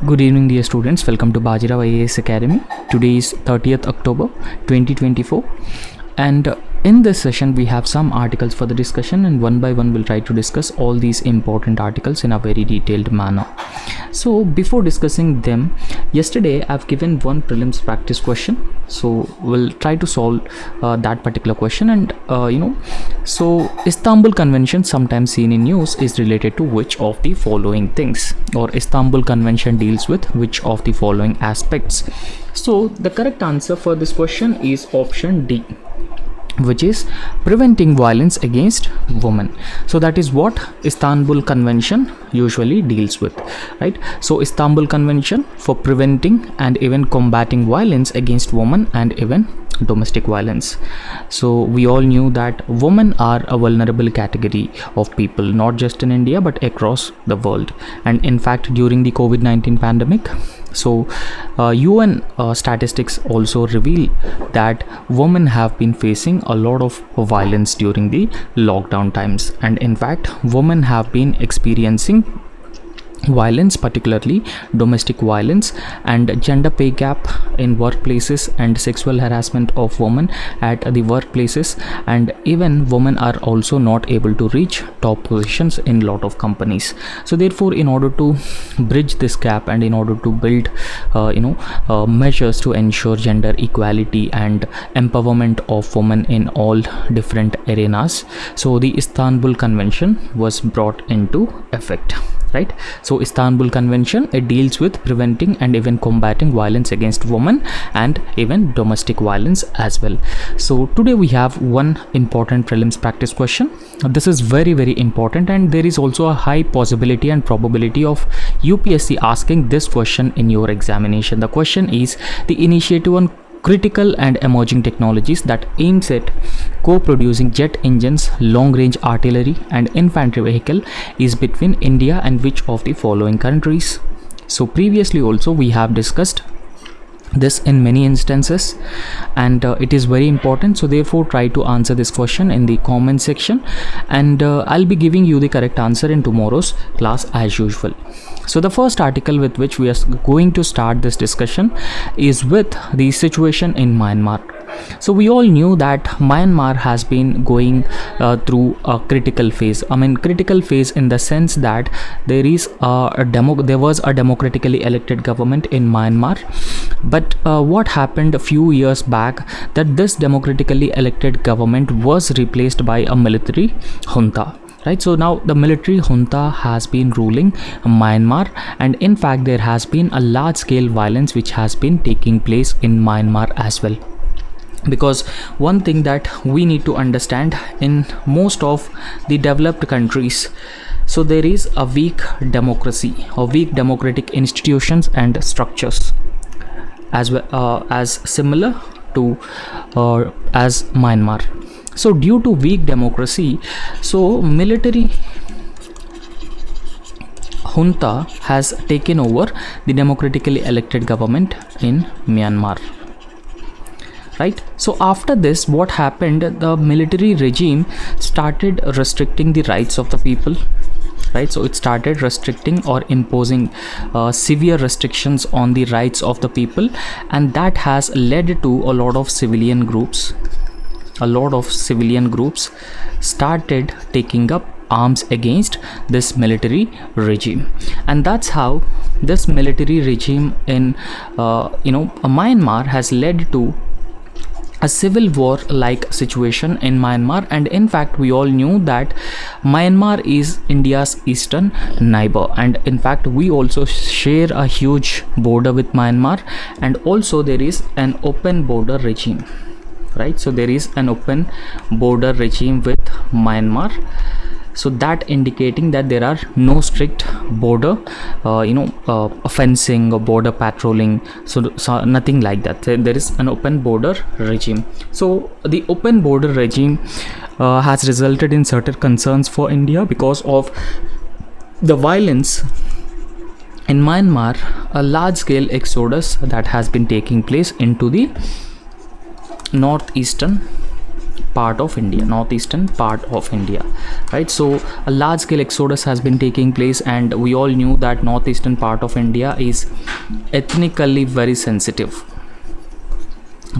Good evening, dear students. Welcome to Bajirao IAS Academy. Today is 30th October 2024, and in this session we have some articles for the discussion, and one by one we'll try to discuss all these important articles in a very detailed manner. So before discussing them, yesterday I've given one prelims practice question, so we'll try to solve that particular question. And so Istanbul Convention, sometimes seen in news, is related to which of the following things, or Istanbul Convention deals with which of the following aspects? So the correct answer for this question is option D, which is preventing violence against women. So that is what Istanbul Convention usually deals with, right? So Istanbul Convention for preventing and even combating violence against women and even domestic violence. So we all knew that women are a vulnerable category of people, not just in India but across the world. And in fact, during the COVID-19 pandemic, so UN statistics also reveal that women have been facing a lot of violence during the lockdown times, and in fact women have been experiencing violence, particularly domestic violence, and gender pay gap in workplaces, and sexual harassment of women at the workplaces, and even women are also not able to reach top positions in lot of companies. So therefore, in order to bridge this gap and in order to build measures to ensure gender equality and empowerment of women in all different arenas, so the Istanbul Convention was brought into effect, right? So Istanbul Convention, it deals with preventing and even combating violence against women and even domestic violence as well. So today we have one important prelims practice question. This is very important, and there is also a high possibility and probability of UPSC asking this question in your examination. The question is the initiative on critical and emerging technologies that aims at co-producing jet engines, long-range artillery and infantry vehicle is between India and which of the following countries? So previously also we have discussed this in many instances, and it is very important. So therefore try to answer this question in the comment section, and I'll be giving you the correct answer in tomorrow's class as usual. So the first article with which we are going to start this discussion is with the situation in Myanmar. So we all knew that Myanmar has been going through a critical phase. I mean, critical phase in the sense that there was a democratically elected government in Myanmar, but what happened a few years back, that this democratically elected government was replaced by a military junta. Right, so now the military junta has been ruling Myanmar, and in fact there has been a large scale violence which has been taking place in Myanmar as well. Because one thing that we need to understand, in most of the developed countries, so there is a weak democracy or weak democratic institutions and structures as well, as similar to as Myanmar. So due to weak democracy, so military junta has taken over the democratically elected government in Myanmar, right? So after this, what happened, the military regime started restricting the rights of the people, right? So it started restricting or imposing severe restrictions on the rights of the people, and that has led to a lot of civilian groups started taking up arms against this military regime. And that's how this military regime in Myanmar has led to a civil war like situation in Myanmar. And in fact we all knew that Myanmar is India's eastern neighbor, and in fact we also share a huge border with Myanmar, and also there is an open border regime, right? So there is an open border regime with Myanmar, so that indicating that there are no strict border fencing or border patrolling, so nothing like that. There is an open border regime. So the open border regime has resulted in certain concerns for India because of the violence in Myanmar, a large scale exodus that has been taking place into the northeastern part of India, northeastern part of India, right? So a large scale exodus has been taking place, and we all knew that northeastern part of India is ethnically very sensitive,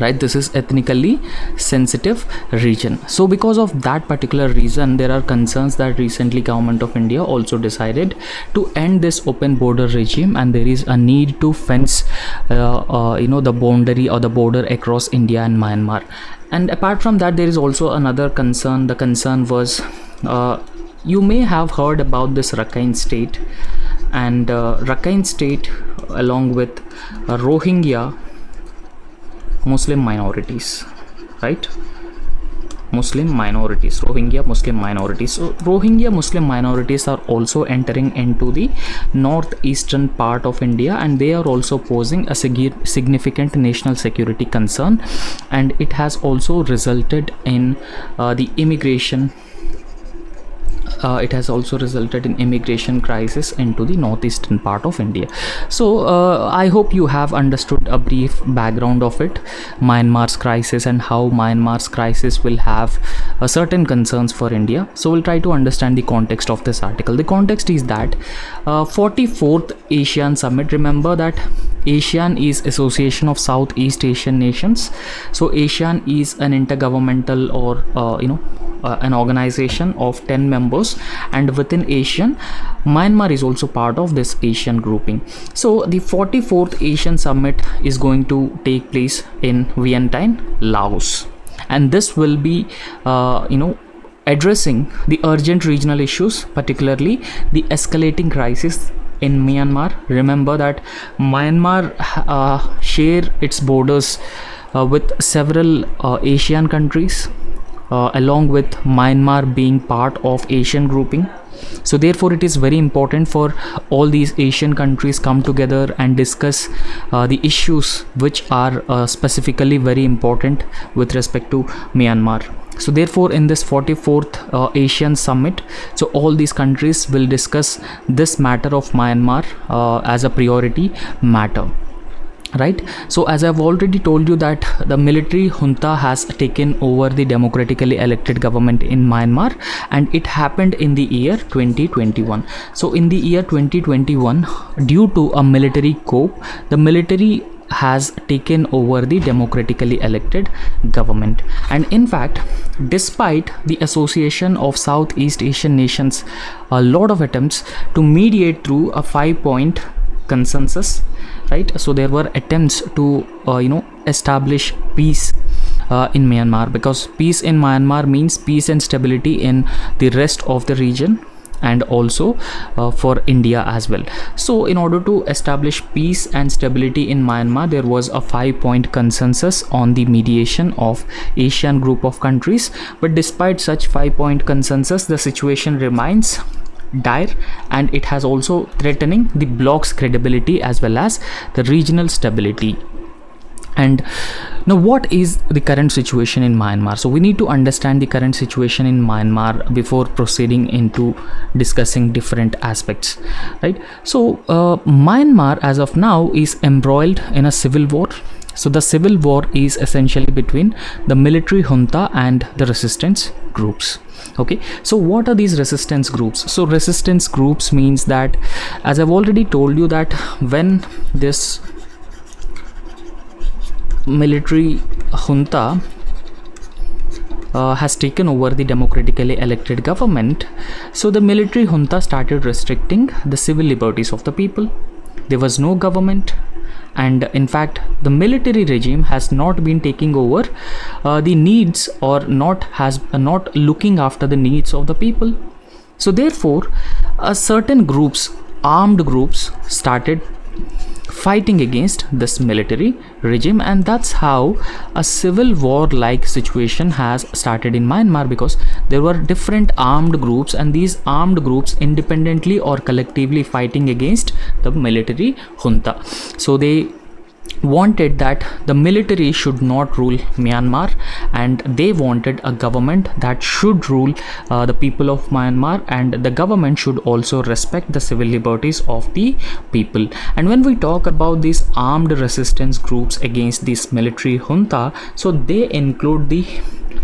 right? This is ethnically sensitive region. So because of that particular reason, there are concerns that recently government of India also decided to end this open border regime, and there is a need to fence the boundary or the border across India and Myanmar. And apart from that, there is also another concern. The concern was, you may have heard about this Rakhine state, and Rakhine state along with Rohingya Muslim minorities, right? Rohingya Muslim minorities. So Rohingya Muslim minorities are also entering into the northeastern part of India, and they are also posing a significant national security concern, and it has also resulted in the immigration. It has also resulted in immigration crisis into the northeastern part of India. So I hope you have understood a brief background of it, Myanmar's crisis, and how Myanmar's crisis will have certain concerns for India. So we'll try to understand the context of this article. The context is that 44th ASEAN Summit. Remember that ASEAN is Association of Southeast Asian Nations. So ASEAN is an intergovernmental or an organization of 10 members, and within ASEAN, Myanmar is also part of this ASEAN grouping. So the 44th ASEAN Summit is going to take place in Vientiane, Laos, and this will be addressing the urgent regional issues, particularly the escalating crisis in Myanmar. Remember that Myanmar share its borders with several Asian countries, along with Myanmar being part of Asian grouping. So therefore it is very important for all these Asian countries come together and discuss the issues which are specifically very important with respect to Myanmar. So therefore in this 44th ASEAN Summit, so all these countries will discuss this matter of Myanmar as a priority matter, right? So as I've already told you that the military junta has taken over the democratically elected government in Myanmar, and it happened in the year 2021. So in the year 2021, due to a military coup, the military has taken over the democratically elected government. And in fact, despite the Association of Southeast Asian Nations a lot of attempts to mediate through a 5-point consensus, right? So there were attempts to establish peace in Myanmar, because peace in Myanmar means peace and stability in the rest of the region, and also for India as well. So in order to establish peace and stability in Myanmar, there was a 5-point consensus on the mediation of Asian group of countries. But despite such 5-point consensus, the situation remains dire, and it has also threatening the bloc's credibility as well as the regional stability. And now, what is the current situation in Myanmar? So we need to understand the current situation in Myanmar before proceeding into discussing different aspects, right? So Myanmar as of now is embroiled in a civil war. So the civil war is essentially between the military junta and the resistance groups. Okay, so what are these resistance groups? So resistance groups means that, as I've already told you, that when this military junta has taken over the democratically elected government, so the military junta started restricting the civil liberties of the people. There was no government, and in fact the military regime has not been taking over the needs, or not looking after the needs of the people. So therefore certain groups, armed groups, started fighting against this military regime, and that's how a civil war like situation has started in Myanmar, because there were different armed groups, and these armed groups independently or collectively fighting against the military junta. So they wanted that the military should not rule Myanmar, and they wanted a government that should rule the people of Myanmar, and the government should also respect the civil liberties of the people. And when we talk about these armed resistance groups against this military junta, so they include the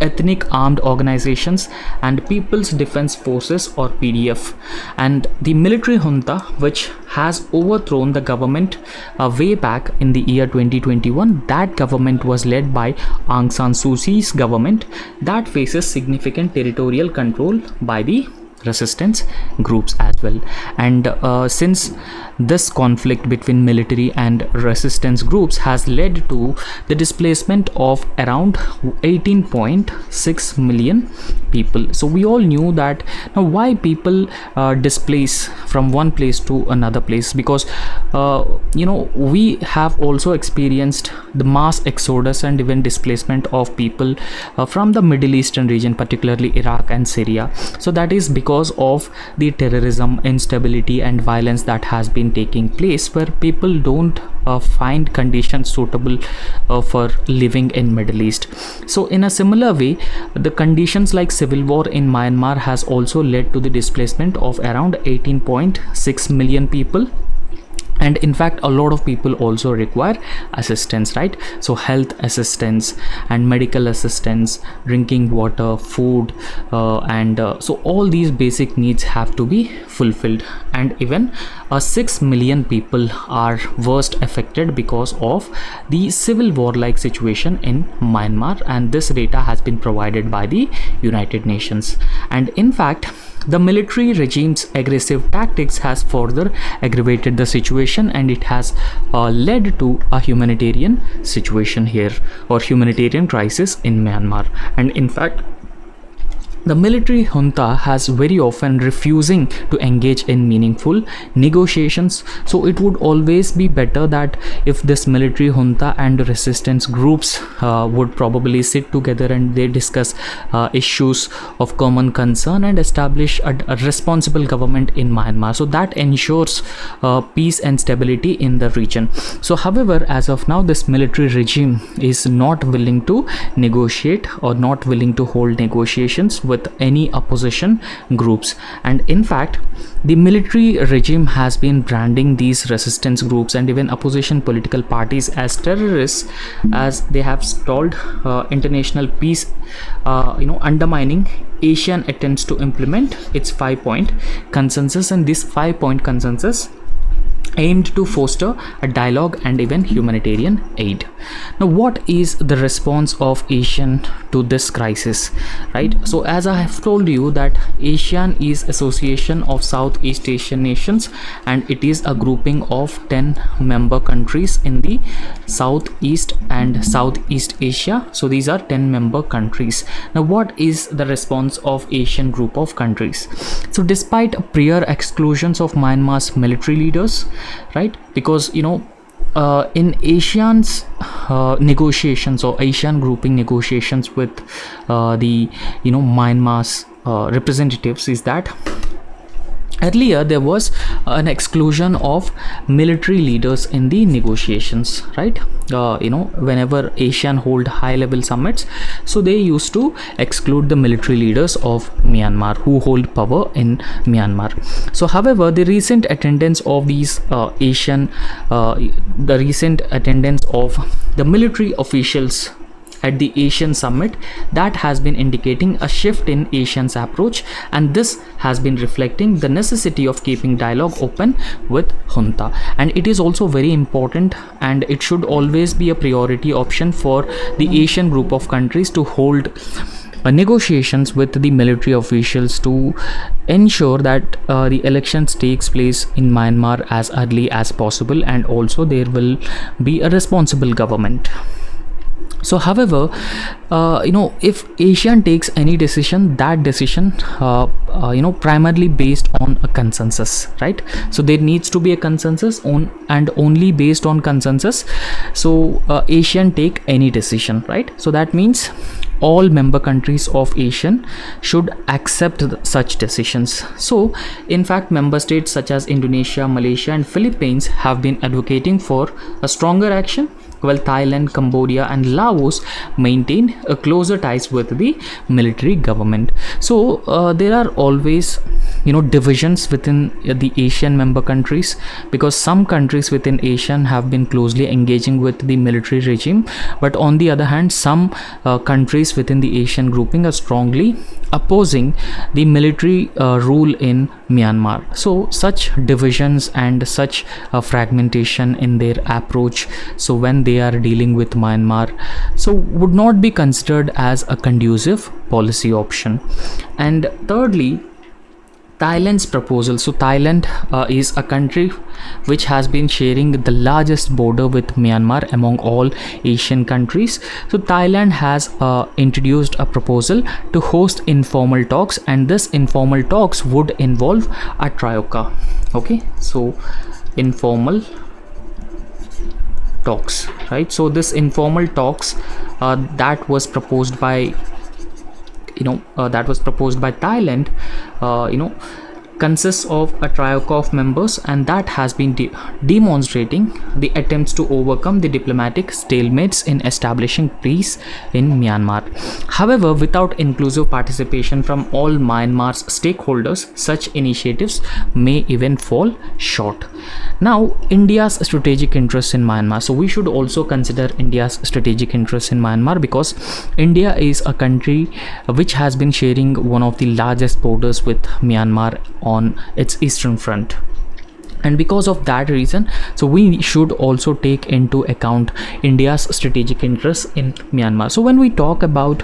ethnic armed organizations and People's Defense Forces or PDF. And the military junta, which has overthrown the government way back in the year 2021, that government was led by Aung San Suu Kyi's government that faces significant territorial control by the resistance groups as well. And since this conflict between military and resistance groups has led to the displacement of around 18.6 million people. So we all knew that now why people displace from one place to another place, because we have also experienced the mass exodus and even displacement of people from the Middle Eastern region, particularly Iraq and Syria. So that is because of the terrorism, instability and violence that has been taking place, where people don't find conditions suitable for living in Middle East. So in a similar way, the conditions like civil war in Myanmar has also led to the displacement of around 18.6 million people. And in fact, a lot of people also require assistance, right? So health assistance and medical assistance, drinking water, food, so all these basic needs have to be fulfilled. And even 6 million people are worst affected because of the civil war like situation in Myanmar, and this data has been provided by the United Nations. And in fact, the military regime's aggressive tactics has further aggravated the situation, and it has led to a humanitarian situation here, or humanitarian crisis in Myanmar. And in fact, the military junta has very often refusing to engage in meaningful negotiations. So it would always be better that if this military junta and resistance groups would probably sit together and they discuss issues of common concern and establish a responsible government in Myanmar. So that ensures peace and stability in the region. So however, as of now, this military regime is not willing to negotiate or not willing to hold negotiations with any opposition groups. And in fact, the military regime has been branding these resistance groups and even opposition political parties as terrorists, as they have stalled international peace, undermining ASEAN attempts to implement its 5-point consensus. And this 5-point consensus aimed to foster a dialogue and even humanitarian aid. Now, what is the response of ASEAN to this crisis, right? So as I have told you that ASEAN is Association of Southeast Asian Nations, and it is a grouping of 10 member countries in the Southeast and Southeast Asia. So these are 10 member countries. Now, what is the response of ASEAN group of countries? So despite prior exclusions of Myanmar's military leaders, right, because in ASEAN's negotiations or ASEAN grouping negotiations with the Myanmar's representatives, is that earlier there was an exclusion of military leaders in the negotiations, right? Whenever ASEAN hold high level summits, so they used to exclude the military leaders of Myanmar who hold power in Myanmar. So however, the recent attendance of these the recent attendance of the military officials at the ASEAN summit, that has been indicating a shift in ASEAN's approach, and this has been reflecting the necessity of keeping dialogue open with junta. And it is also very important, and it should always be a priority option for the ASEAN group of countries to hold negotiations with the military officials to ensure that the elections takes place in Myanmar as early as possible, and also there will be a responsible government. So however, if ASEAN takes any decision, that decision primarily based on a consensus, right? So there needs to be a consensus on, and only based on consensus. So ASEAN take any decision, right? So that means all member countries of ASEAN should accept such decisions. So in fact, member states such as Indonesia, Malaysia and Philippines have been advocating for a stronger action while Thailand, Cambodia, and Laos maintained closer ties with the military government. So there are always divisions within the Asian member countries, because some countries within Asian have been closely engaging with the military regime, but on the other hand, some countries within the Asian grouping are strongly opposing the military rule in Myanmar. So such divisions and such fragmentation in their approach, so when they are dealing with Myanmar, so would not be considered as a conducive policy option. And thirdly, Thailand's proposal. So Thailand is a country which has been sharing the largest border with Myanmar among all Asian countries. So Thailand has introduced a proposal to host informal talks, and this informal talks would involve a troika. Okay, so informal talks, right? So this informal talks that was proposed by Thailand, consists of a troika of members, and that has been demonstrating the attempts to overcome the diplomatic stalemates in establishing peace in Myanmar. However, without inclusive participation from all Myanmar's stakeholders, such initiatives may even fall short. Now, India's strategic interests in Myanmar. So we should also consider India's strategic interests in Myanmar, because India is a country which has been sharing one of the largest borders with Myanmar on its eastern front. And because of that reason, so we should also take into account India's strategic interests in Myanmar. So when we talk about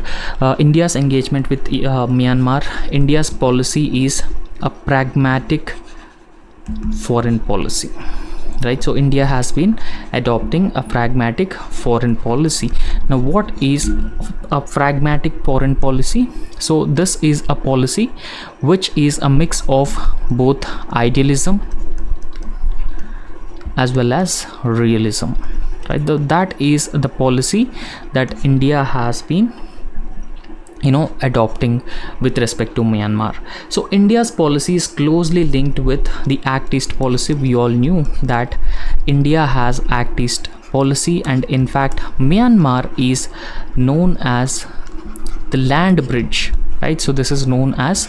India's engagement with Myanmar, India's policy is a pragmatic foreign policy, right? So India has been adopting a pragmatic foreign policy. Now, what is a pragmatic foreign policy? So this is a policy which is a mix of both idealism as well as realism, right? That is the policy that India has been adopting with respect to Myanmar. So India's policy is closely linked with the Act East policy. We all knew that India has Act East policy, and in fact Myanmar is known as the land bridge, right? So this is known as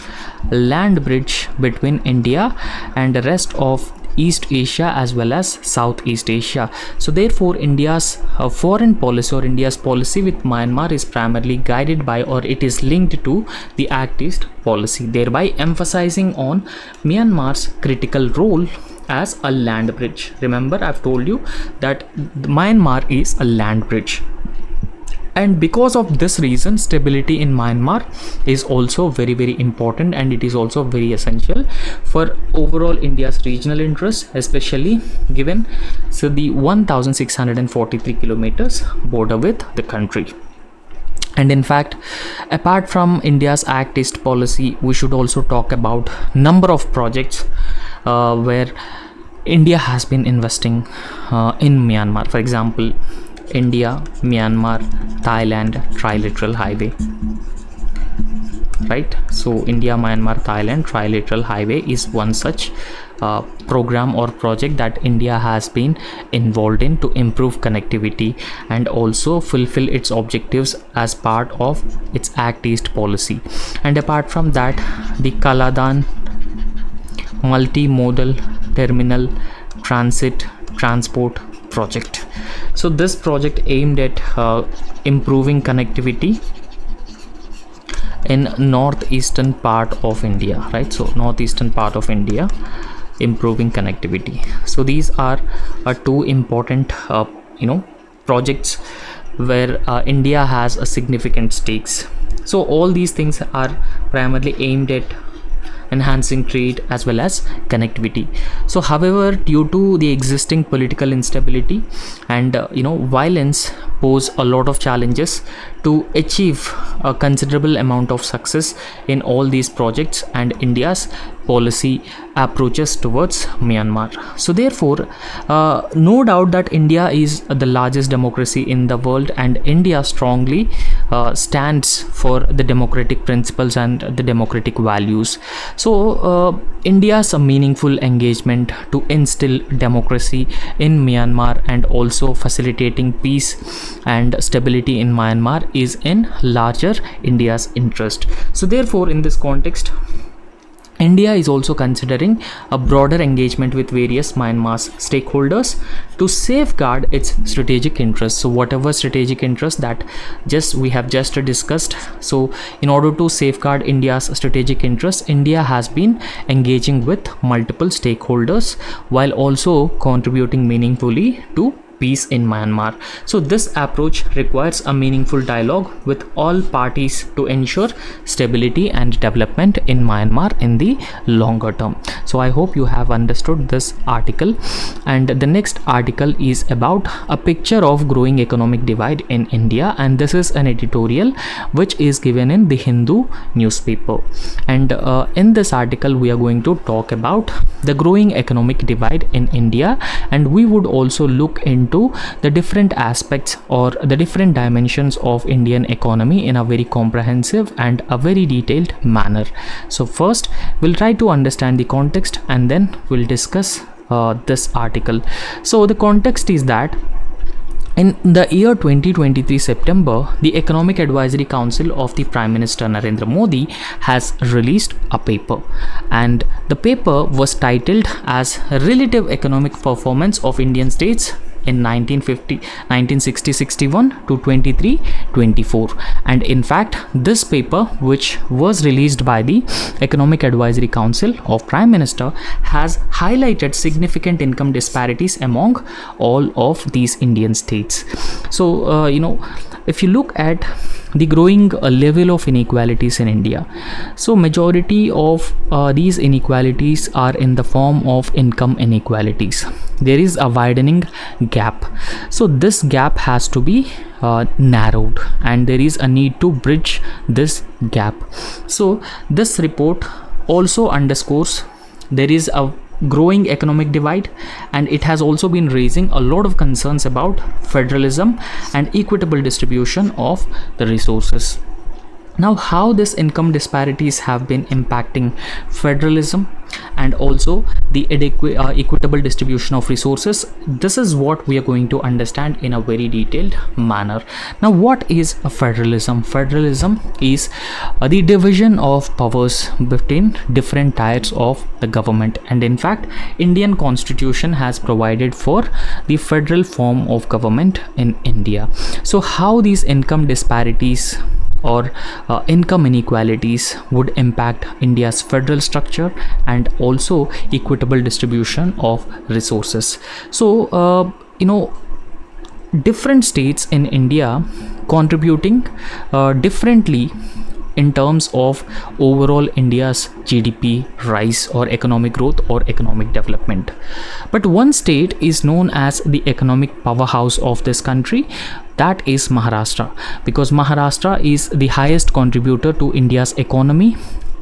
land bridge between India and the rest of East Asia as well as Southeast Asia. So therefore India's foreign policy, or India's policy with Myanmar, is primarily guided by, or it is linked to, the Act East policy, thereby emphasizing on Myanmar's critical role as a land bridge. Remember, I've told you that Myanmar is a land bridge. And because of this reason, stability in Myanmar is also very, very important, and it is also very essential for overall India's regional interests, especially given the 1643 kilometers border with the country. And in fact, apart from India's Act East policy, we should also talk about number of projects where India has been investing in Myanmar. For example, India, Myanmar, Thailand trilateral highway, right? So India, Myanmar, Thailand trilateral highway is one such program or project that India has been involved in to improve connectivity and also fulfill its objectives as part of its Act East policy. And apart from that, the Kaladan multimodal terminal transport project. So this project aimed at improving connectivity in northeastern part of India, right? So northeastern part of India, improving connectivity. So these are two important projects where India has a significant stakes. So all these things are primarily aimed at enhancing trade as well as connectivity. So however, due to the existing political instability and violence pose a lot of challenges to achieve a considerable amount of success in all these projects and India's policy approaches towards Myanmar. So therefore, no doubt that India is the largest democracy in the world, and India strongly stands for the democratic principles and the democratic values. So India's meaningful engagement to instill democracy in Myanmar and also facilitating peace and stability in Myanmar is in larger India's interest. So therefore, in this context, India is also considering a broader engagement with various Myanmar's stakeholders to safeguard its strategic interests. So whatever strategic interest that we have just discussed. So in order to safeguard India's strategic interests, India has been engaging with multiple stakeholders while also contributing meaningfully to peace in Myanmar. So this approach requires a meaningful dialogue with all parties to ensure stability and development in Myanmar in the longer term. So I hope you have understood this article, and the next article is about a picture of growing economic divide in India, and this is an editorial which is given in the Hindu newspaper. And in this article we are going to talk about the growing economic divide in India, and we would also look into the different aspects or the different dimensions of Indian economy in a very comprehensive and a very detailed manner. So first we'll try to understand the context and then we'll discuss this article. So the context is that in the year 2023 September, the Economic Advisory Council of the Prime Minister Narendra Modi has released a paper, and the paper was titled as Relative Economic Performance of Indian States in 1960-61 to 23-24. And in fact, this paper, which was released by the Economic Advisory Council of Prime Minister, has highlighted significant income disparities among all of these Indian states. So if you look at the growing level of inequalities in India, so majority of these inequalities are in the form of income inequalities. There is a widening gap, so this gap has to be narrowed, and there is a need to bridge this gap. So this report also underscores there is a growing economic divide, and it has also been raising a lot of concerns about federalism and equitable distribution of the resources. Now, how this income disparities have been impacting federalism and also the equitable distribution of resources, this is what we are going to understand in a very detailed manner. Now, what is a federalism? Federalism is the division of powers between different tiers of the government, and in fact, Indian Constitution has provided for the federal form of government in India. So how these income disparities or income inequalities would impact India's federal structure and also equitable distribution of resources. So different states in India contributing differently in terms of overall India's GDP rise or economic growth or economic development. But one state is known as the economic powerhouse of this country, that is Maharashtra, because Maharashtra is the highest contributor to India's economy.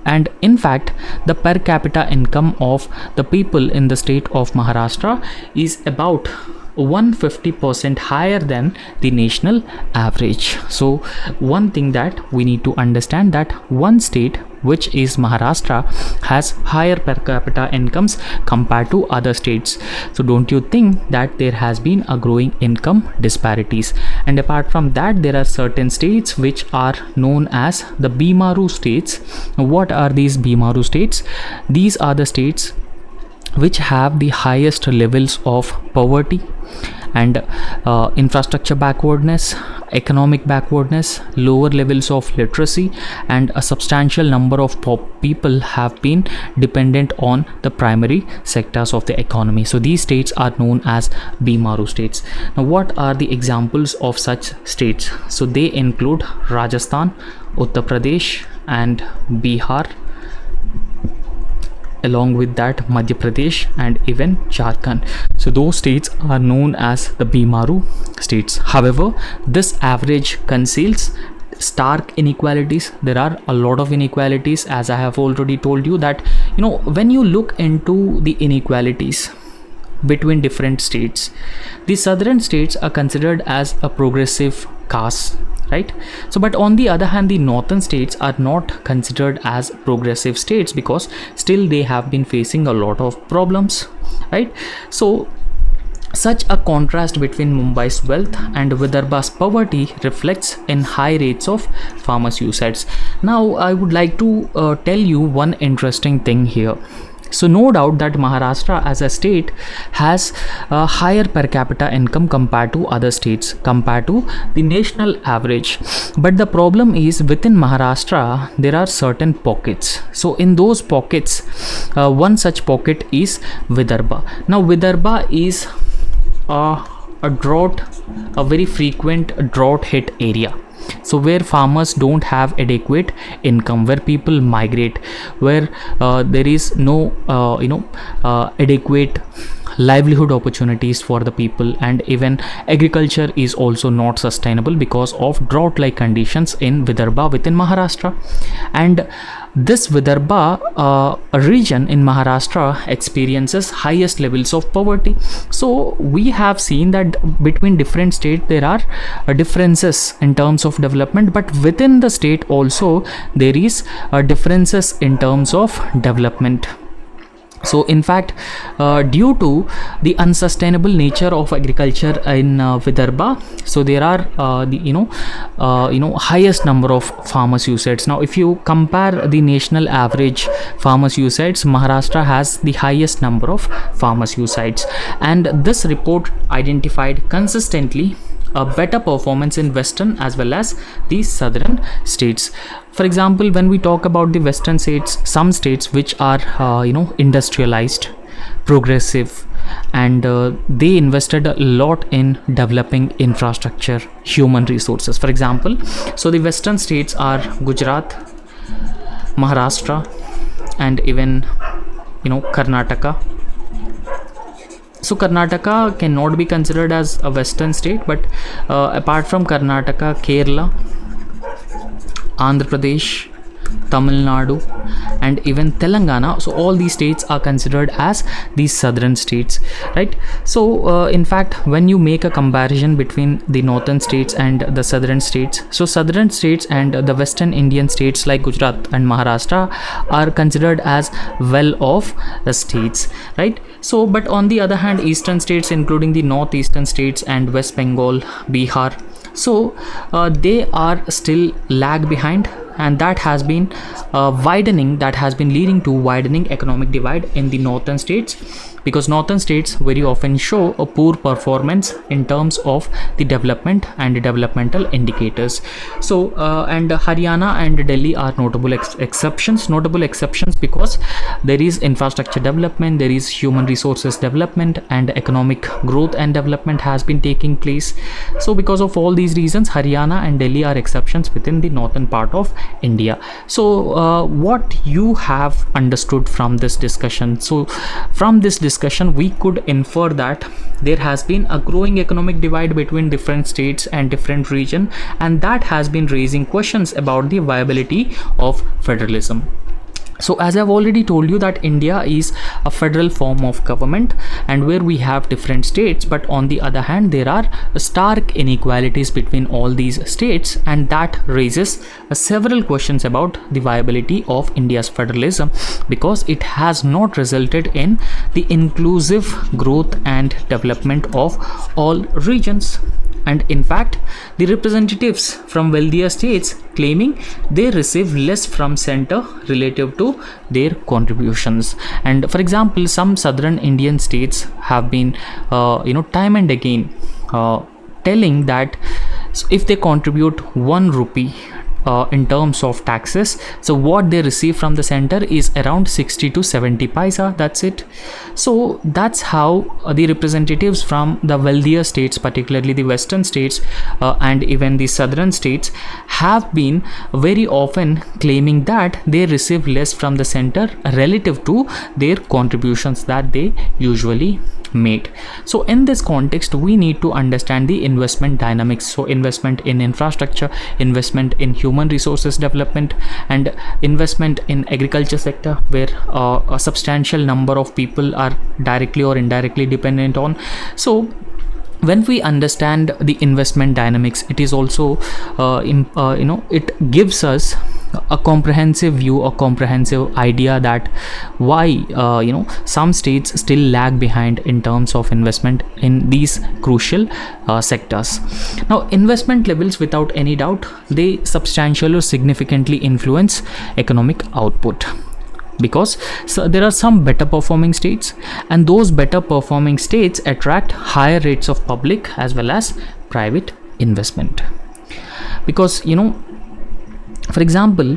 And in fact, the per capita income of the people in the state of Maharashtra is about 150% higher than the national average. So one thing that we need to understand, that one state, which is Maharashtra, has higher per capita incomes compared to other states. So don't you think that there has been a growing income disparities? And apart from that, there are certain states which are known as the Bimaru states. What are these Bimaru states? These are the states which have the highest levels of poverty and infrastructure backwardness, economic backwardness, lower levels of literacy, and a substantial number of people have been dependent on the primary sectors of the economy. So these states are known as Bimaru states. Now, what are the examples of such states? So they include Rajasthan, Uttar Pradesh, and Bihar. along with that Madhya Pradesh and even Jharkhand. So those states are known as the Bimaru states. However, this average conceals stark inequalities. There are a lot of inequalities, as I have already told you that, when you look into the inequalities between different states, the southern states are considered as a progressive caste, right? So but on the other hand, the northern states are not considered as progressive states because still they have been facing a lot of problems, right? So such a contrast between Mumbai's wealth and Vidarbha's poverty reflects in high rates of farmer suicides. Now, I would like to tell you one interesting thing here. So no doubt that Maharashtra as a state has a higher per capita income compared to other states, compared to the national average. But the problem is within Maharashtra there are certain pockets. So in those pockets, one such pocket is Vidarbha. Now Vidarbha is a drought, a very frequent drought hit area. So where farmers don't have adequate income, where people migrate, where there is no adequate livelihood opportunities for the people, and even agriculture is also not sustainable because of drought like conditions in Vidarbha within Maharashtra. And this Vidarbha region in Maharashtra experiences highest levels of poverty. So we have seen that between different states there are differences in terms of development, but within the state also there is differences in terms of development. So in fact, due to the unsustainable nature of agriculture in Vidarbha, so there are the highest number of farmer suicides. Now if you compare the national average farmer suicides, Maharashtra has the highest number of farmer suicides, and this report identified consistently a better performance in western as well as the southern states. For example, when we talk about the western states, some states which are industrialized, progressive, and they invested a lot in developing infrastructure, human resources. For example, so the western states are Gujarat, Maharashtra, and even Karnataka. So Karnataka cannot be considered as a western state, but apart from Karnataka, Kerala, Andhra Pradesh, Tamil Nadu, and even Telangana, so all these states are considered as these southern states, right? So in fact, when you make a comparison between the northern states and the southern states, so southern states and the western Indian states like Gujarat and Maharashtra are considered as well-off states, right? So but on the other hand, eastern states including the northeastern states and West Bengal, Bihar, so they are still lag behind, and that has been leading to widening economic divide in the northern states, because northern states very often show a poor performance in terms of the development and developmental indicators. So and Haryana and Delhi are notable exceptions because there is infrastructure development, there is human resources development, and economic growth and development has been taking place. So because of all these reasons, Haryana and Delhi are exceptions within the northern part of India. So what you have understood from this discussion? So from this discussion we could infer that there has been a growing economic divide between different states and different region, and that has been raising questions about the viability of federalism. So as I've already told you that India is a federal form of government, and where we have different states, but on the other hand there are stark inequalities between all these states, and that raises several questions about the viability of India's federalism, because it has not resulted in the inclusive growth and development of all regions. And in fact, the representatives from wealthier states claiming they receive less from center relative to their contributions. And for example, some southern Indian states have been time and again telling that if they contribute 1 rupee in terms of taxes. So what they receive from the center is around 60 to 70 paisa. That's it. So that's how the representatives from the wealthier states, particularly the western states and even the southern states, have been very often claiming that they receive less from the center relative to their contributions that they usually made. So in this context, we need to understand the investment dynamics. So investment in infrastructure, investment in human resources development, and investment in agriculture sector, where a substantial number of people are directly or indirectly dependent on. So when we understand the investment dynamics, it is also it gives us a comprehensive view, a comprehensive idea that why some states still lag behind in terms of investment in these crucial sectors. Now, investment levels, without any doubt, they substantially or significantly influence economic output, because there are some better performing states, and those better performing states attract higher rates of public as well as private investment. Because for example,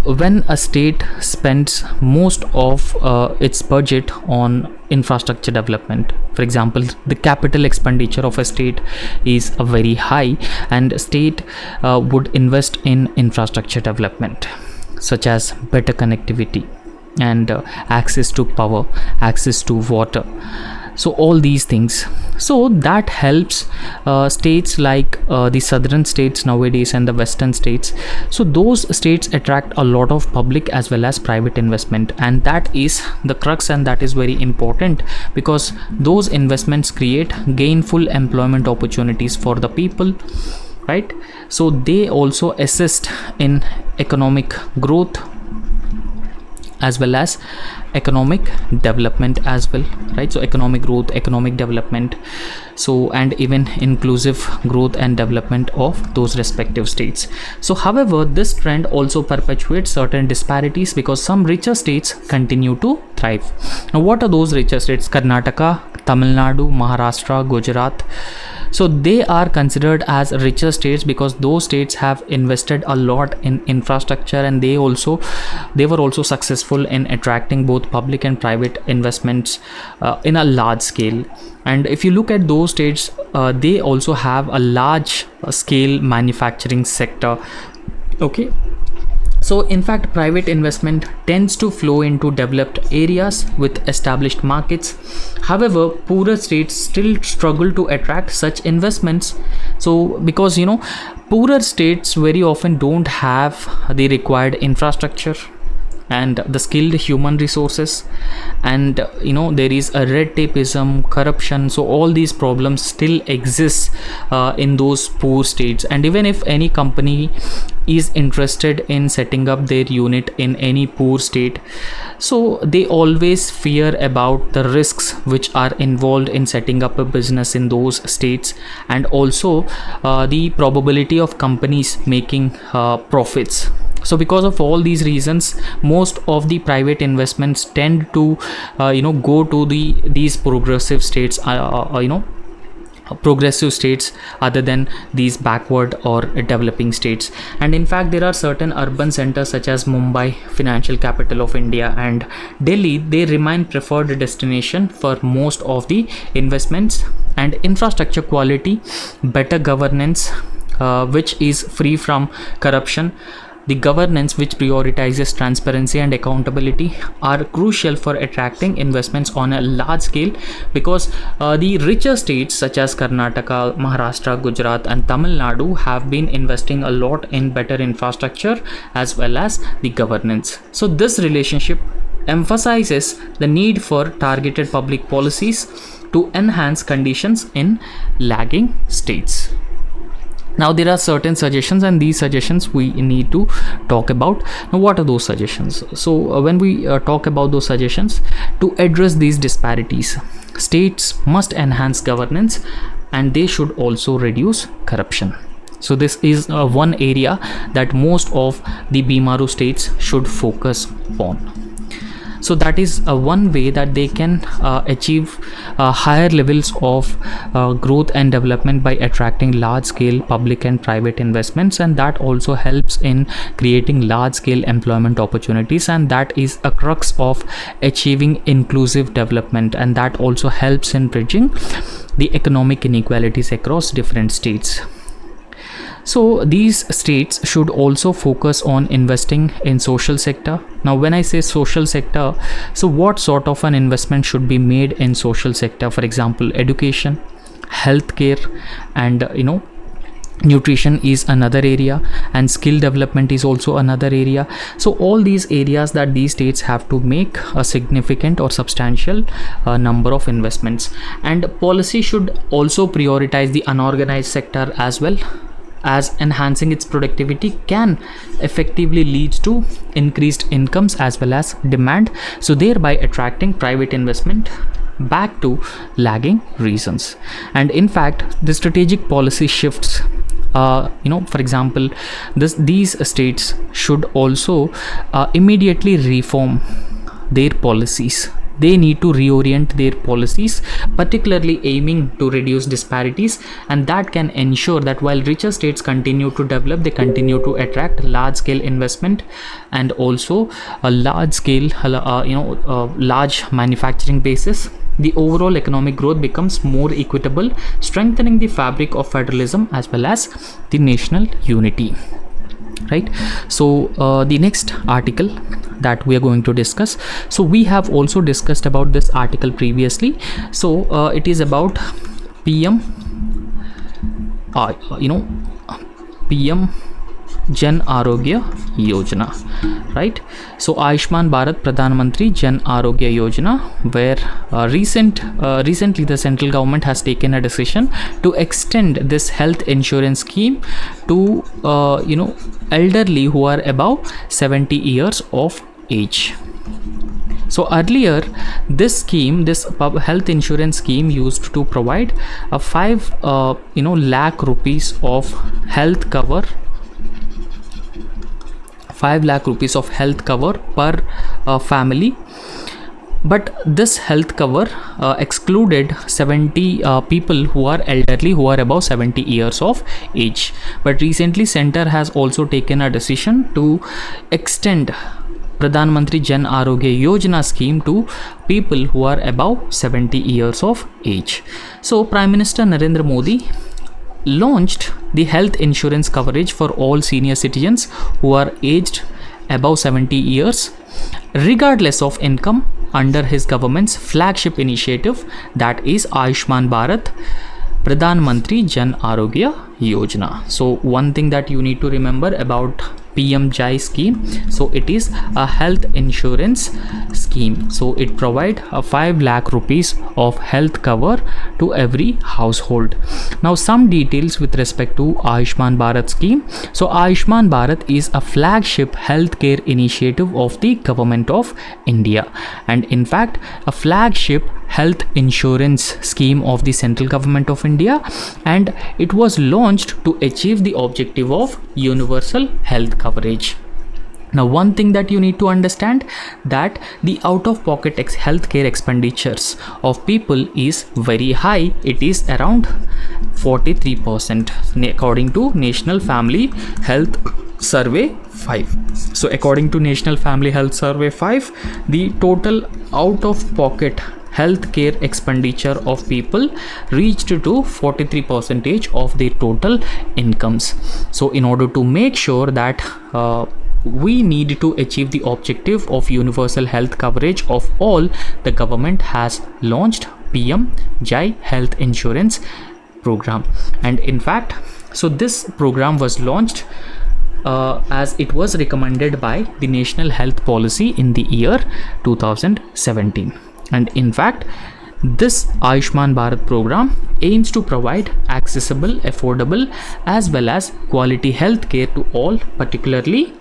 when a state spends most of its budget on infrastructure development, for example, the capital expenditure of a state is very high, and a state would invest in infrastructure development such as better connectivity and access to power, access to water, so all these things. So that helps states like the southern states nowadays and the western states. So those states attract a lot of public as well as private investment, and that is the crux, and that is very important, because those investments create gainful employment opportunities for the people, right? So they also assist in economic growth as well as economic development as well, right? So economic growth, economic development, so and even inclusive growth and development of those respective states. So however, this trend also perpetuates certain disparities, because some richer states continue to thrive. Now, what are those richer states? Karnataka, Tamil Nadu, Maharashtra, Gujarat. So they are considered as richer states because those states have invested a lot in infrastructure, and they were also successful in attracting both public and private investments in a large scale. And if you look at those states, they also have a large scale manufacturing sector. Okay. So in fact, private investment tends to flow into developed areas with established markets. However, poorer states still struggle to attract such investments. So because poorer states very often don't have the required infrastructure and the skilled human resources, and there is a red tapeism, corruption, so all these problems still exist in those poor states. And even if any company is interested in setting up their unit in any poor state, so they always fear about the risks which are involved in setting up a business in those states, and also the probability of companies making profits. So because of all these reasons, most of the private investments tend to go to these progressive states, progressive states other than these backward or developing states. And in fact, there are certain urban centers such as Mumbai, financial capital of India, and Delhi, they remain preferred destination for most of the investments. And infrastructure quality, better governance which is free from corruption, the governance which prioritizes transparency and accountability are crucial for attracting investments on a large scale, because the richer states such as Karnataka, Maharashtra, Gujarat and Tamil Nadu have been investing a lot in better infrastructure as well as the governance. So this relationship emphasizes the need for targeted public policies to enhance conditions in lagging states. Now there are certain suggestions, and these suggestions we need to talk about. Now what are those suggestions? So when we talk about those suggestions, to address these disparities, states must enhance governance and they should also reduce corruption. So this is one area that most of the Bimaru states should focus on. So that is one way that they can achieve higher levels of growth and development by attracting large scale public and private investments, and that also helps in creating large scale employment opportunities, and that is a crux of achieving inclusive development, and that also helps in bridging the economic inequalities across different states. So these states should also focus on investing in social sector. Now when I say social sector, so what sort of an investment should be made in social sector? For example, education, healthcare, and nutrition is another area, and skill development is also another area. So all these areas that these states have to make a significant or substantial number of investments. And policy should also prioritize the unorganized sector as well, as enhancing its productivity can effectively lead to increased incomes as well as demand, so thereby attracting private investment back to lagging regions. And in fact, the strategic policy shifts, for example, these states should also immediately reform their policies. They need to reorient their policies, particularly aiming to reduce disparities, and that can ensure that while richer states continue to develop, they continue to attract large scale investment and also a large scale large manufacturing basis. The overall economic growth becomes more equitable, strengthening the fabric of federalism as well as the national unity. Right. So the next article that we are going to discuss, so we have also discussed about this article previously. So it is about PM PM Jan Arogya Yojana, right? So Ayushman Bharat Pradhan Mantri Jan Arogya Yojana, where recently the central government has taken a decision to extend this health insurance scheme to elderly who are above 70 years of age. So earlier, this health insurance scheme used to provide a 5 lakh rupees of health cover. 5 lakh rupees of health cover per family, but this health cover excluded 70 people who are elderly, who are above 70 years of age. But recently center has also taken a decision to extend Pradhan Mantri Jan Arogya Yojana scheme to people who are above 70 years of age. So Prime Minister Narendra Modi launched the health insurance coverage for all senior citizens who are aged above 70 years, regardless of income, under his government's flagship initiative, that is Ayushman Bharat Pradhan Mantri Jan Arogya Yojana. So one thing that you need to remember about PM Jai scheme, so it is a health insurance scheme. So it provide a 5 lakh rupees of health cover to every household. Now some details with respect to Ayushman Bharat scheme. So Ayushman Bharat is a flagship healthcare initiative of the government of India, and in fact a flagship health insurance scheme of the central government of India, and it was launched to achieve the objective of universal health coverage. Now one thing that you need to understand, that the out-of-pocket healthcare expenditures of people is very high. It is around 43% according to National Family Health Survey 5. So according to National Family Health Survey 5, the total out-of-pocket healthcare expenditure of people reached to 43% of their total incomes. So in order to make sure that we need to achieve the objective of universal health coverage of all, the government has launched PM Jai Health Insurance program. And in fact, so this program was launched as it was recommended by the National Health Policy in the year 2017. And in fact, this Ayushman Bharat program aims to provide accessible, affordable as well as quality health care to all, particularly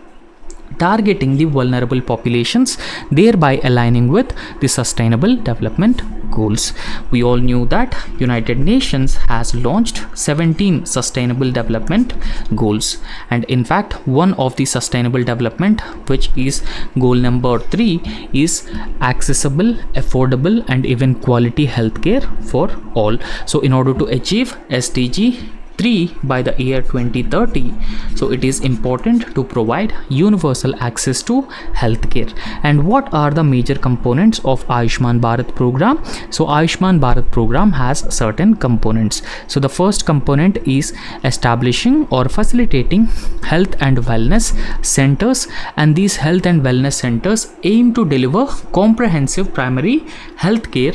targeting the vulnerable populations, thereby aligning with the sustainable development goals. We all knew that United Nations has launched 17 sustainable development goals, and in fact one of the sustainable development, which is goal number 3, is accessible, affordable and even quality healthcare for all. So in order to achieve SDG 3 by the year 2030, so it is important to provide universal access to healthcare. And what are the major components of Ayushman Bharat program? So Ayushman Bharat program has certain components. So the first component is establishing or facilitating health and wellness centers, and these health and wellness centers aim to deliver comprehensive primary health care,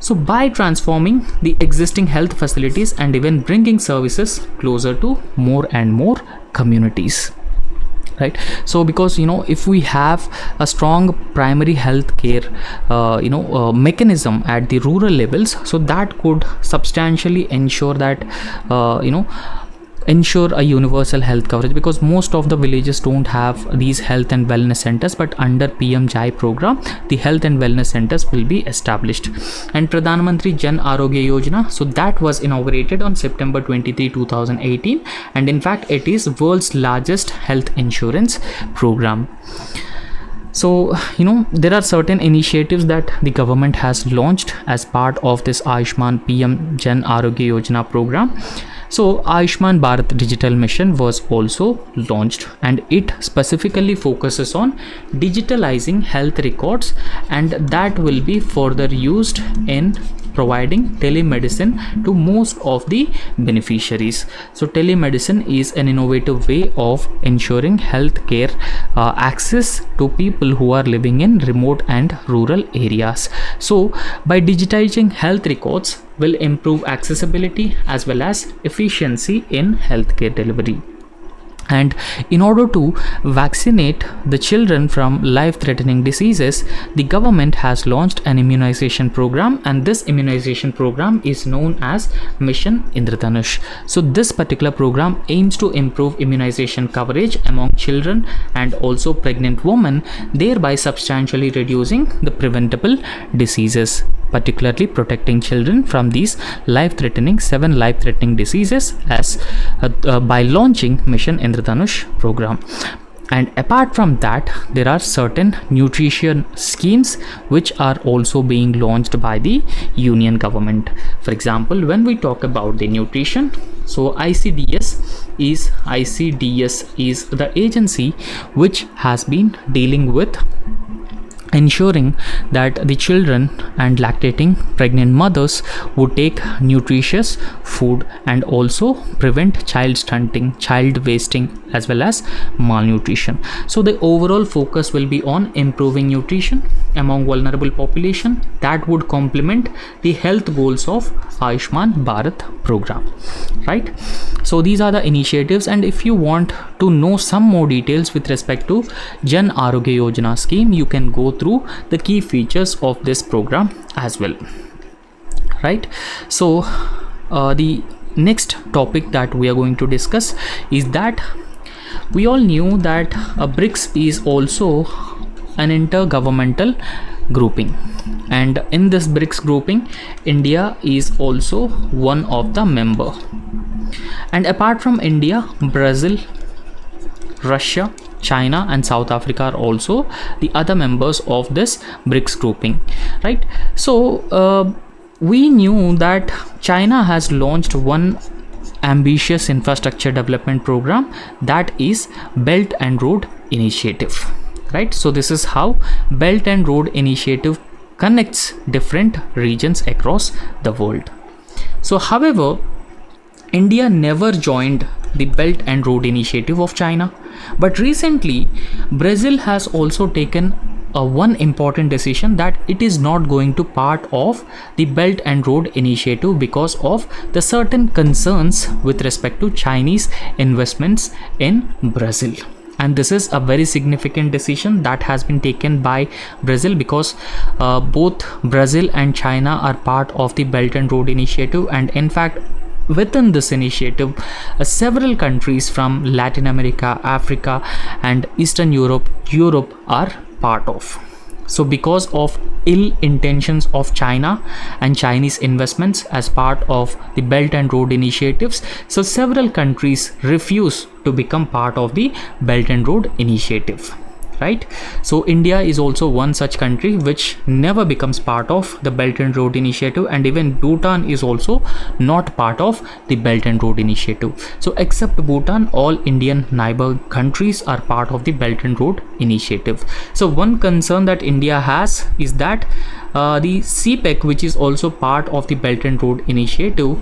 so by transforming the existing health facilities and even bringing services closer to more and more communities, right? So because if we have a strong primary health care mechanism at the rural levels, so that could substantially ensure that ensure a universal health coverage, because most of the villages don't have these health and wellness centers, but under PM Jai program the health and wellness centers will be established. And Pradhan Mantri Jan Arogya Yojana, so that was inaugurated on September 23, 2018, and in fact it is world's largest health insurance program. So there are certain initiatives that the government has launched as part of this Ayushman PM Jan Arogya Yojana program. So Ayushman Bharat Digital Mission was also launched, and it specifically focuses on digitalizing health records, and that will be further used in providing telemedicine to most of the beneficiaries. So telemedicine is an innovative way of ensuring health care access to people who are living in remote and rural areas. So by digitizing health records will improve accessibility as well as efficiency in healthcare delivery. And in order to vaccinate the children from life-threatening diseases, the government has launched an immunization program, and this immunization program is known as Mission Indradhanush. So this particular program aims to improve immunization coverage among children and also pregnant women, thereby substantially reducing the preventable diseases, particularly protecting children from these seven life-threatening diseases as by launching Mission Indradhanush program. And apart from that, there are certain nutrition schemes which are also being launched by the union government. For example, when we talk about the nutrition, so ICDS is the agency which has been dealing with ensuring that the children and lactating pregnant mothers would take nutritious food and also prevent child stunting, child wasting as well as malnutrition. So the overall focus will be on improving nutrition among vulnerable population that would complement the health goals of Ayushman Bharat program, right? So these are the initiatives, and if you want to know some more details with respect to Jan Arogya Yojana scheme, you can go through the key features of this program as well, right? So the next topic that we are going to discuss is that we all knew that BRICS is also an intergovernmental grouping, and in this BRICS grouping India is also one of the member, and apart from India, Brazil, Russia, China and South Africa are also the other members of this BRICS grouping, right? So we knew that China has launched one ambitious infrastructure development program, that is Belt and Road Initiative, right? So this is how Belt and Road Initiative connects different regions across the world. So however, India never joined the Belt and Road Initiative of China, but recently Brazil has also taken one important decision, that it is not going to part of the Belt and Road Initiative because of the certain concerns with respect to Chinese investments in Brazil. And this is a very significant decision that has been taken by Brazil, because both Brazil and China are part of the Belt and Road Initiative, and in fact within this initiative, several countries from Latin America, Africa, and Eastern Europe are part of. So because of ill intentions of China and Chinese investments as part of the Belt and Road initiatives, so several countries refuse to become part of the Belt and Road initiative. Right, so India is also one such country which never becomes part of the Belt and Road initiative, and even Bhutan is also not part of the Belt and Road initiative. So except Bhutan, all Indian neighbor countries are part of the Belt and Road initiative. So one concern that India has is that the CPEC, which is also part of the Belt and Road initiative,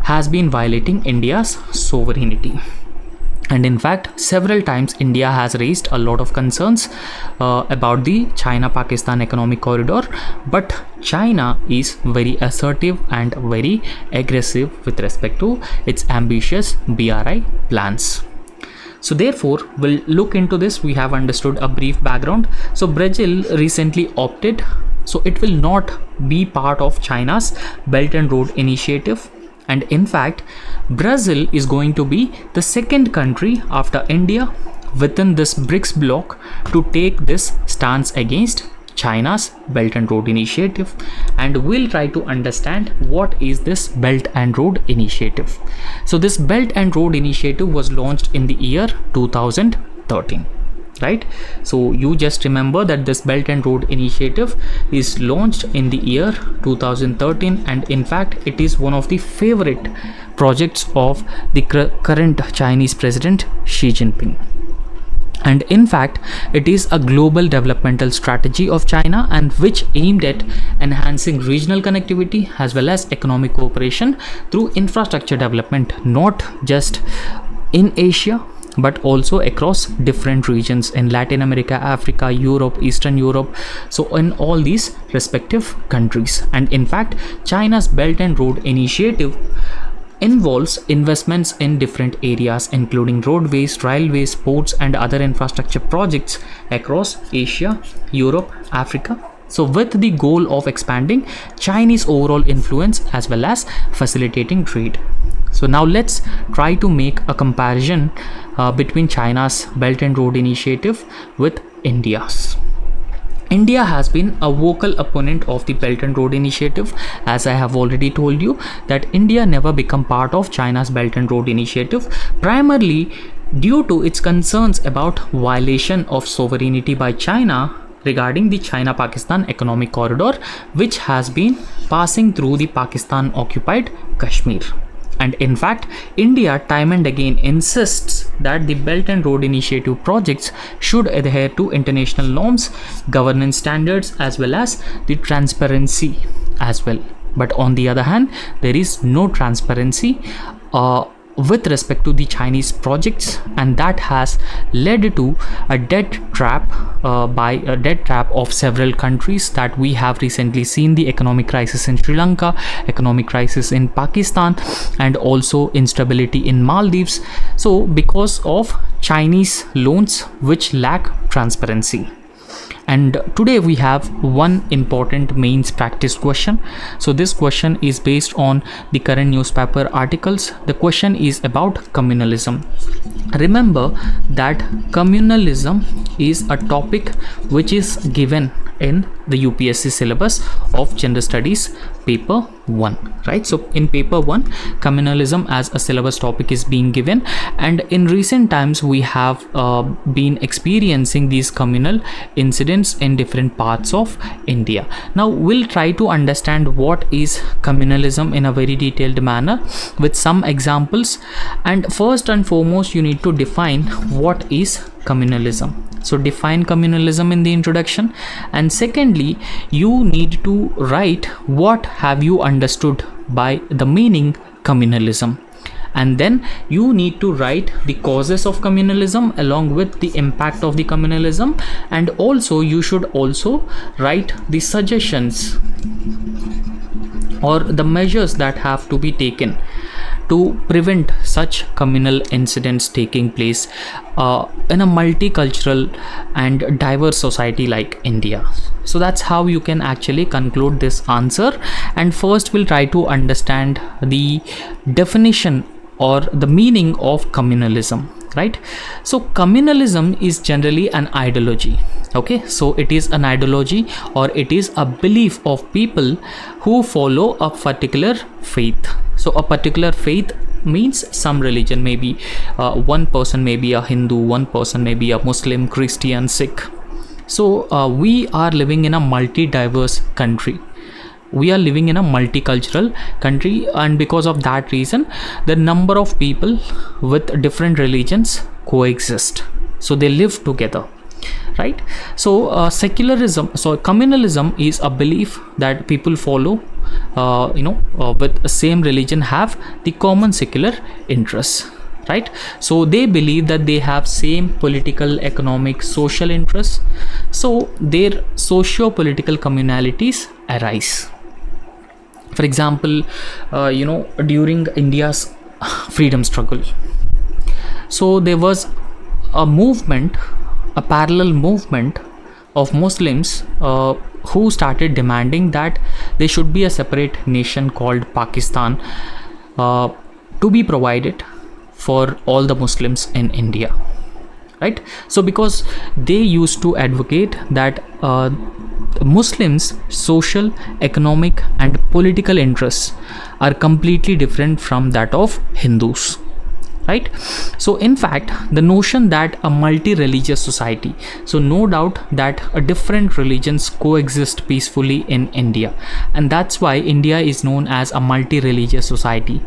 has been violating India's sovereignty. And in fact, several times India has raised a lot of concerns about the China-Pakistan economic corridor, but China is very assertive and very aggressive with respect to its ambitious BRI plans. So therefore, we'll look into this. We have understood a brief background. So Brazil recently opted, so it will not be part of China's Belt and Road initiative. And in fact, Brazil is going to be the second country after India within this BRICS bloc to take this stance against China's Belt and Road initiative. And we'll try to understand what is this Belt and Road initiative. So this Belt and Road initiative was launched in the year 2013. Right, so you just remember that this Belt and Road initiative is launched in the year 2013, and in fact it is one of the favorite projects of the current Chinese president Xi Jinping. And in fact, it is a global developmental strategy of China, and which aimed at enhancing regional connectivity as well as economic cooperation through infrastructure development, not just in Asia but also across different regions in Latin America, Africa, Europe, Eastern Europe, so in all these respective countries. And in fact, China's Belt and Road initiative involves investments in different areas including roadways, railways, ports and other infrastructure projects across Asia, Europe, Africa. So with the goal of expanding Chinese overall influence as well as facilitating trade. So now let's try to make a comparison between China's Belt and Road initiative with India's. India has been a vocal opponent of the Belt and Road initiative. As I have already told you that India never become part of China's Belt and Road initiative, primarily due to its concerns about violation of sovereignty by China regarding the China-Pakistan economic corridor, which has been passing through the Pakistan-occupied Kashmir. And in fact, India time and again insists that the Belt and Road initiative projects should adhere to international norms, governance standards as well as the transparency as well. But on the other hand, there is no transparency with respect to the Chinese projects, and that has led to a debt trap of several countries that we have recently seen: the economic crisis in Sri Lanka, economic crisis in Pakistan, and also instability in Maldives. So because of Chinese loans which lack transparency. And today we have one important mains practice question. So this question is based on the current newspaper articles. The question is about communalism. Remember that communalism is a topic which is given in the UPSC syllabus of Gender Studies paper 1, right? So in paper 1, communalism as a syllabus topic is being given, and in recent times we have been experiencing these communal incidents in different parts of India. Now we'll try to understand what is communalism in a very detailed manner with some examples. And first and foremost, you need to define what is communalism. So define communalism in the introduction, and secondly, you need to write what have you understood by the meaning communalism, and then you need to write the causes of communalism along with the impact of the communalism, and also you should also write the suggestions or the measures that have to be taken to prevent such communal incidents taking place in a multicultural and diverse society like India. So that's how you can actually conclude this answer. And first we'll try to understand the definition or the meaning of communalism, right? So communalism is generally an ideology. Okay, so it is an ideology, or it is a belief of people who follow a particular faith. So a particular faith means some religion, maybe one person may be a Hindu, one person may be a Muslim, Christian, Sikh. So we are living in a multi-diverse country. We are living in a multicultural country, and because of that reason, the number of people with different religions coexist. So they live together, right? So secularism, so communalism is a belief that people follow, with the same religion, have the common secular interests, right? So they believe that they have same political, economic, social interests. So their socio-political communalities arise. For example, during India's freedom struggle, so there was a movement, a parallel movement of Muslims who started demanding that there should be a separate nation called Pakistan to be provided for all the Muslims in India, right? So because they used to advocate that Muslims' social, economic and political interests are completely different from that of Hindus, right? So in fact, the notion that a multi-religious society, so no doubt that different religions coexist peacefully in India, and that's why India is known as a multi-religious society,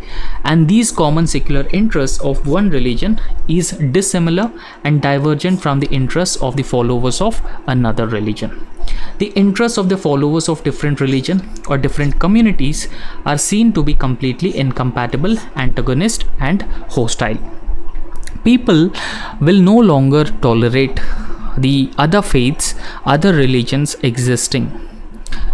and these common secular interests of one religion is dissimilar and divergent from the interests of the followers of another religion. The interests of the followers of different religion or different communities are seen to be completely incompatible, antagonist and hostile. People will no longer tolerate the other faiths, other religions existing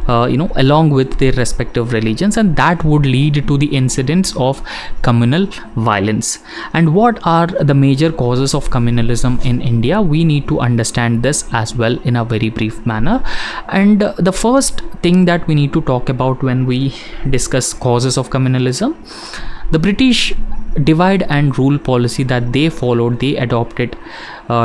along with their respective religions, and that would lead to the incidents of communal violence. And what are the major causes of communalism in India? We need to understand this as well in a very brief manner. And the first thing that we need to talk about when we discuss causes of communalism, the British divide and rule policy that they followed, they adopted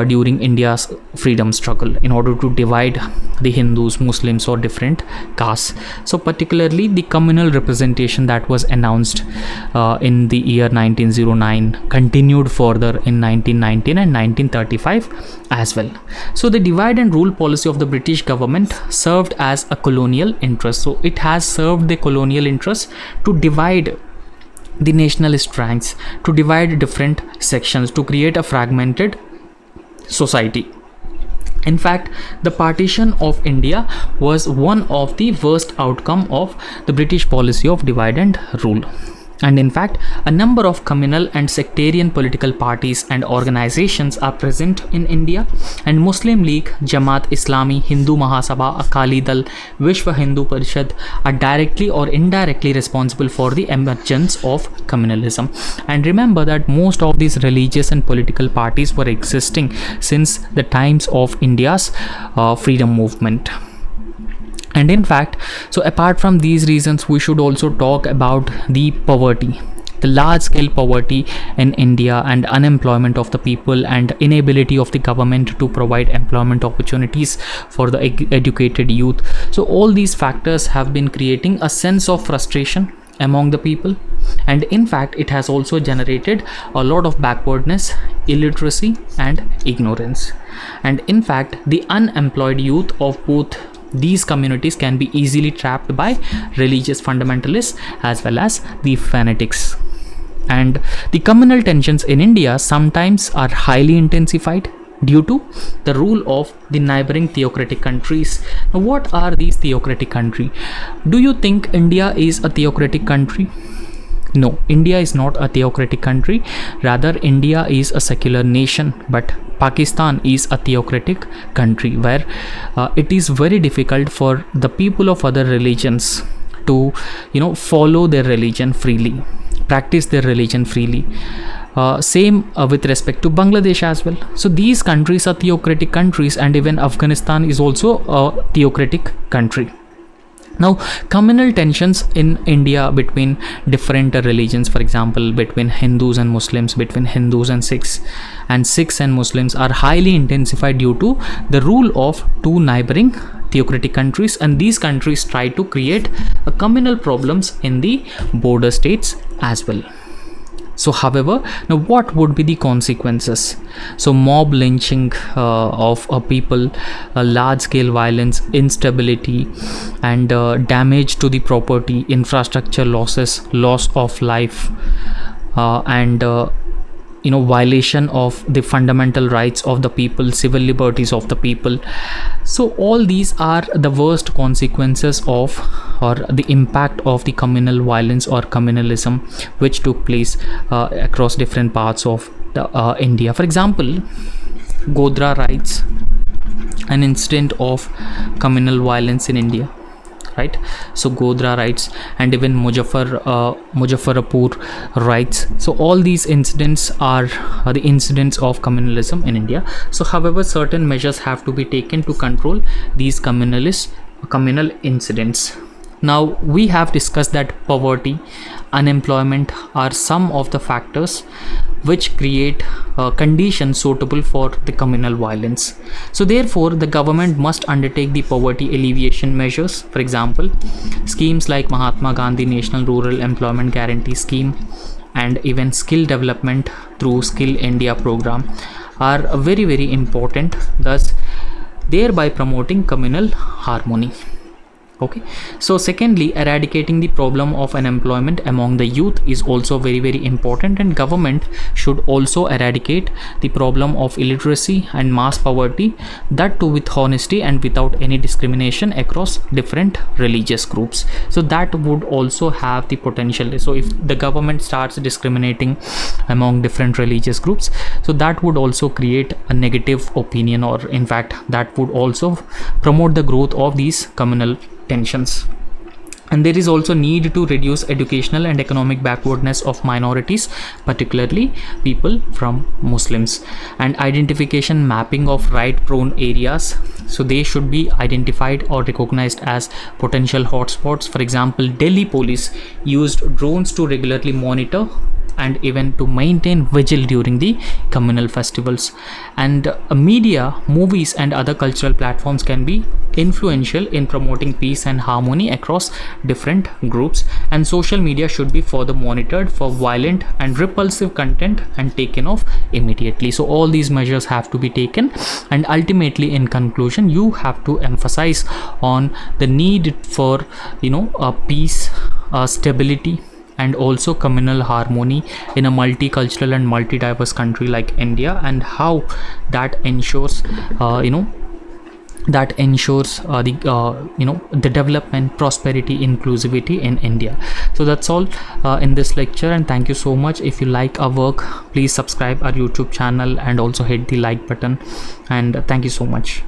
during India's freedom struggle in order to divide the Hindus, Muslims or different castes. So particularly the communal representation that was announced in the year 1909 continued further in 1919 and 1935 as well. So the divide and rule policy of the British government served as a colonial interest. So it has served the colonial interest to divide the nationalist ranks, to divide different sections, to create a fragmented society. In fact, the partition of India was one of the worst outcome of the British policy of divide and rule. And in fact, a number of communal and sectarian political parties and organizations are present in India, and Muslim League, Jamaat Islami, Hindu Mahasabha, Akali Dal, Vishwa Hindu Parishad are directly or indirectly responsible for the emergence of communalism. And remember that most of these religious and political parties were existing since the times of India's freedom movement. And in fact, so apart from these reasons, we should also talk about the poverty, the large scale poverty in India, and unemployment of the people, and inability of the government to provide employment opportunities for the educated youth. So all these factors have been creating a sense of frustration among the people, and in fact it has also generated a lot of backwardness, illiteracy and ignorance. And in fact, the unemployed youth of both these communities can be easily trapped by religious fundamentalists as well as the fanatics. And the communal tensions in India sometimes are highly intensified due to the rule of the neighboring theocratic countries. Now, what are these theocratic countries? Do you think India is a theocratic country? No, India is not a theocratic country. Rather, India is a secular nation, but Pakistan is a theocratic country where it is very difficult for the people of other religions to follow their religion freely. practice their religion freely. Same with respect to Bangladesh as well. So these countries are theocratic countries, and even Afghanistan is also a theocratic country. Now, communal tensions in India between different religions, for example, between Hindus and Muslims, between Hindus and Sikhs and Muslims, are highly intensified due to the rule of two neighboring theocratic countries, and these countries try to create communal problems in the border states as well. So, however, now what would be the consequences? So, mob lynching of people, large-scale violence, instability, and damage to the property, infrastructure losses, loss of life, and violation of the fundamental rights of the people, civil liberties of the people. So all these are the worst consequences of, or the impact of, the communal violence or communalism which took place across different parts of India. For example, Godhra riots, an incident of communal violence in India, right? So Godhra riots, and even Muzaffarpur riots. So all these incidents are the incidents of communalism in India. So however, certain measures have to be taken to control these communal incidents. Now we have discussed that poverty, unemployment are some of the factors which create conditions suitable for the communal violence. So therefore, the government must undertake the poverty alleviation measures. For example, schemes like Mahatma Gandhi National Rural Employment Guarantee Scheme and even skill development through Skill India program are very, very important, thus thereby promoting communal harmony. Okay, so secondly, eradicating the problem of unemployment among the youth is also very, very important, and government should also eradicate the problem of illiteracy and mass poverty, that too with honesty and without any discrimination across different religious groups. So that would also have the potential. So if the government starts discriminating among different religious groups, so that would also create a negative opinion, or in fact that would also promote the growth of these communal tensions. And there is also need to reduce educational and economic backwardness of minorities, particularly people from Muslims, and identification mapping of right prone areas. So they should be identified or recognized as potential hotspots. For example, Delhi police used drones to regularly monitor and even to maintain vigil during the communal festivals. And media, movies and other cultural platforms can be influential in promoting peace and harmony across different groups, and social media should be further monitored for violent and repulsive content and taken off immediately. So all these measures have to be taken, and ultimately in conclusion you have to emphasize on the need for peace, stability and also communal harmony in a multicultural and multi-diverse country like India, and how that ensures the development, prosperity, inclusivity in India. So that's all in this lecture, and thank you so much. If you like our work, please subscribe our YouTube channel and also hit the like button, and thank you so much.